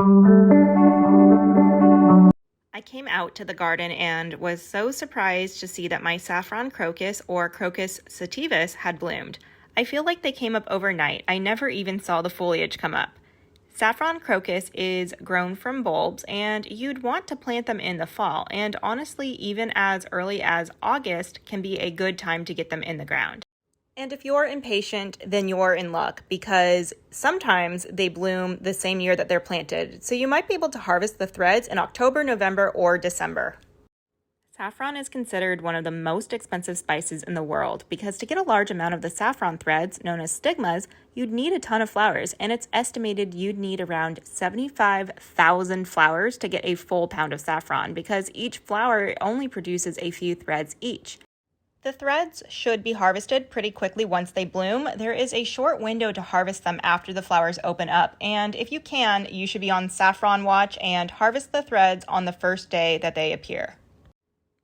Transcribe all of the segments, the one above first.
I came out to the garden and was so surprised to see that my saffron crocus, or Crocus sativus, had bloomed. I feel like they came up overnight. I never even saw the foliage come up. Saffron crocus is grown from bulbs, and you'd want to plant them in the fall, and honestly, even as early as August can be a good time to get them in the ground. And if you're impatient, then you're in luck because sometimes they bloom the same year that they're planted. So you might be able to harvest the threads in October, November, or December. Saffron is considered one of the most expensive spices in the world because to get a large amount of the saffron threads, known as stigmas, you'd need a ton of flowers, and it's estimated you'd need around 75,000 flowers to get a full pound of saffron because each flower only produces a few threads each. The threads should be harvested pretty quickly once they bloom. There is a short window to harvest them after the flowers open up, and if you can, you should be on saffron watch and harvest the threads on the first day that they appear.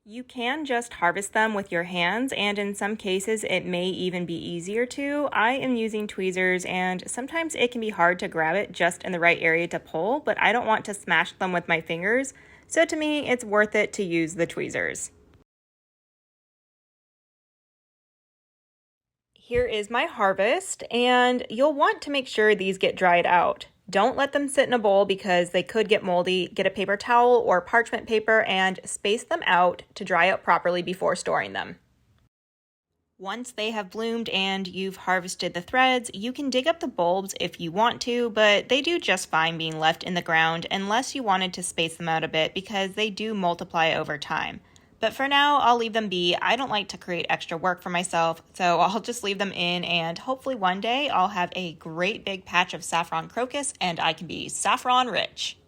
You can just harvest them with your hands, and in some cases it may even be easier to. I am using tweezers, and sometimes it can be hard to grab it just in the right area to pull, but I don't want to smash them with my fingers, so to me it's worth it to use the tweezers. Here is my harvest, and you'll want to make sure these get dried out. Don't let them sit in a bowl because they could get moldy. Get a paper towel or parchment paper and space them out to dry out properly before storing them. Once they have bloomed and you've harvested the threads, you can dig up the bulbs if you want to, but they do just fine being left in the ground unless you wanted to space them out a bit because they do multiply over time. But for now, I'll leave them be. I don't like to create extra work for myself, so I'll just leave them in, and hopefully one day I'll have a great big patch of saffron crocus and I can be saffron rich.